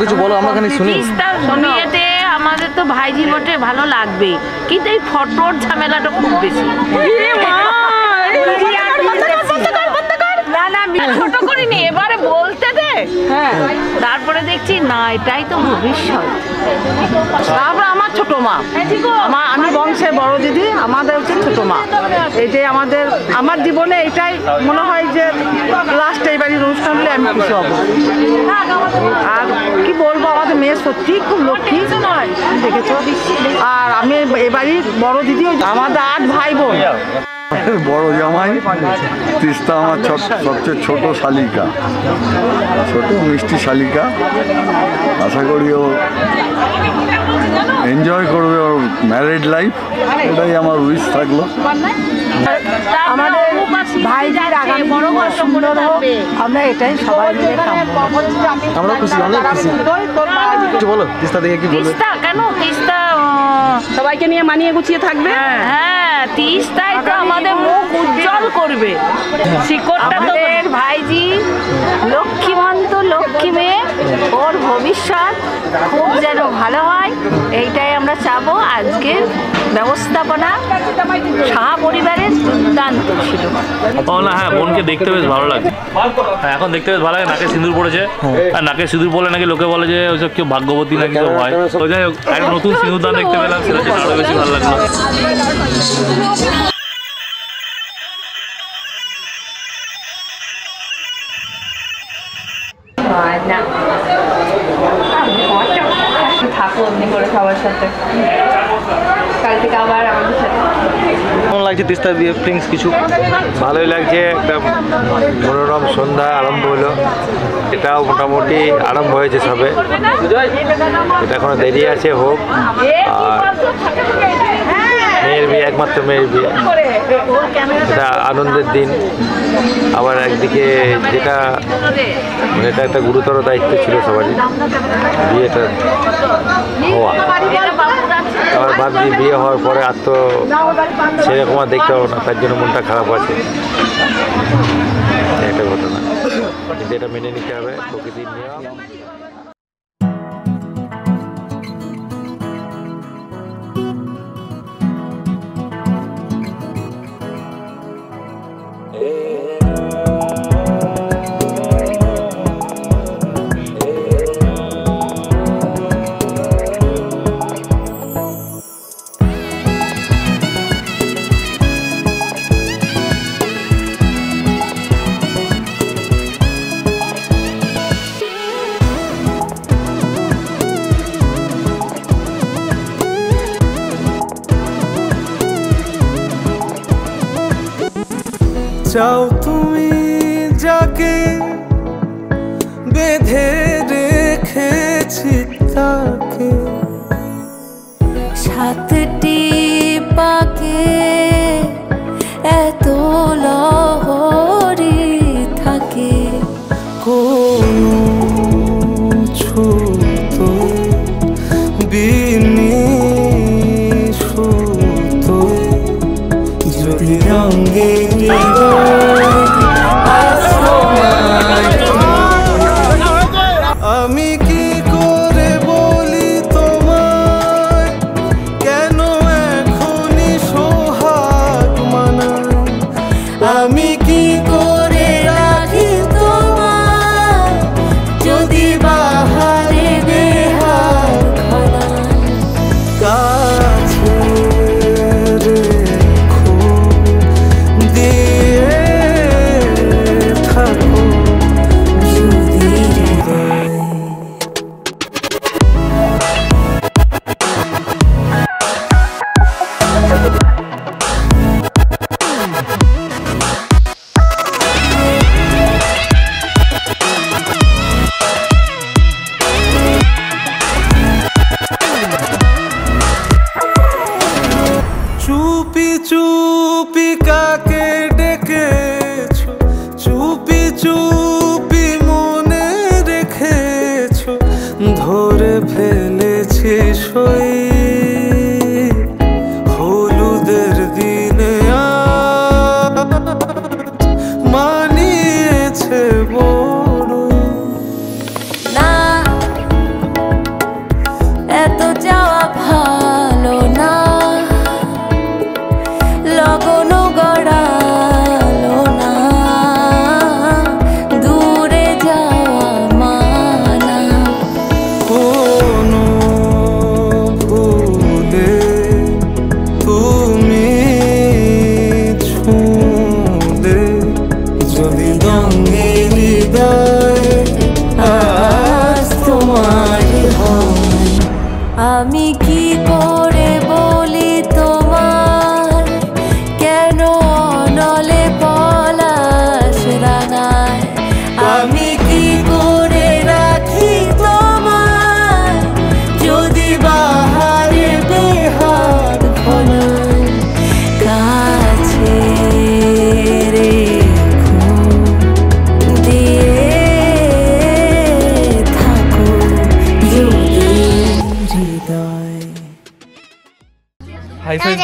কিছু বলো, আমরা খালি শুনি। বিয়েতে আমাদের তো ভাইজি বটে ভালো লাগবে, কিন্তু এই ফটোর ঝামেলাটা খুব বেশি। ছোট করিনি, এবারে বলতে দে। হ্যাঁ, তারপরে দেখছি না এটাই তো ভবিষ্যৎ। তারপরে আমার ছোট মা, আমি বংশের বড় দিদি, আমাদের হচ্ছে ছোট মা। এটাই আমার জীবনে এটাই মনে হয় যে লাস্ট এই বাড়ির অনুষ্ঠান হলে আমি খুশি হব। আর কি বলবো, আমাদের মেয়ে সত্যি খুব লক্ষ্মী নয়, দেখেছো। আর আমি এ বাড়ির বড় দিদি, আমাদের 8 ভাই বোন। বড় জামাই তিস্তা আমার সবচেয়ে ছোট শালিকা, ছোট মিষ্টি শালিকা। আশা করি ও এনজয় করবে ওর ম্যারিড লাইফ, এটাই আমার উইশ থাকলো। আমাদের ভাইদের আগামী বড় সুন্দর হোক, আমরা এটাই সবাই মিলে আমরা খুশি, অনেক খুশি। কিছু বলো তিস্তা দেখে, কি বলবে? তিস্তা কেন, তিস্তা সবাইকে নিয়ে মানিয়ে গুছিয়ে থাকবে। হ্যাঁ, তিস্তাই তো আমাদের মুখ উজ্জ্বল করবে। শিকড়টা আমাদের ভাইজি লক্ষ্মীমন্ত, লক্ষ্মী মেয়ে, ওর ভবিষ্যৎ খুব যেন ভালো হয়, এইটাই আমরা চাবো। আজকের ব্যবস্থাপনা সাহা পরিবারের দুর্দান্ত ছিল। হ্যাঁ, বোনকে দেখতে বেশ ভালো লাগে। এখন দেখতে বেশ ভালো লাগে, নাকে সিঁদুর পড়েছে। আর নাকে সিঁদুর পড়লে নাকি লোকে বলে যে ওইসব কেউ ভাগ্যবতী নাকি কেউ হয়। তো যাই হোক, একটা নতুন সিঁদুর দান দেখতে পেলাম, সেটা আরো বেশি ভালো লাগলো। থাকো এমনি করে সবার সাথে, কাল থেকে আবার আমাদের সাথে। কেমন লাগছে তিস্তার বিয়ে ফিলিংস কিছু? ভালোই লাগছে, একটা মনোরম সন্ধ্যা আরম্ভ হলো। এটাও মোটামুটি আরম্ভ হয়েছে সবে, এটা এখনো দেরি আছে, হোক। আর মেয়ের বিয়ে, একমাত্র মেয়ের বিয়ে, এটা আনন্দের দিন। আবার একদিকে যেটা এটা একটা গুরুতর দায়িত্ব ছিল সবারই, বিয়েটা হওয়া। আবার ভাবছি বিয়ে হওয়ার পরে আর তো সেরকম আর দেখতে পাবো না, তার জন্য মনটা খারাপ আছে। একটা ঘটনা, কিন্তু এটা মেনে নিতে হবে, প্রকৃতির নিয়ম। চাও তুমি যাকে বেঁধে রেখেছি তাকে, সাতটি পাকে এত লহরী থাকে, কোনো ছুতো বিনিশুতো যদি রঙে আমি কি করে বলি তোমায়, কেন এখনই সোহাগ মানায়, আমি কি করে রাখি তোমায় যদি বাহারে বেহার খানায়, কাছে রেখো দিয়ে থাকো যদি হৃদয়। চুপি চুপি কাকে ডেকেছো, চুপি চুপি মনে রেখেছো, ধরে ফেলেছি সই হলুদের দিনে আজ মানিয়েছে বই। হৃদয় আজ তোমার হয়। আমি কি করে বলি তোমার, কেন নলে পলাশ রাঙায়। আমি কি করে রাখি তোমার, যদি বাহারে বেহাত ফলন কাছে রেখো, দিয়ে থাকো যদি হৃদয়। Hi fi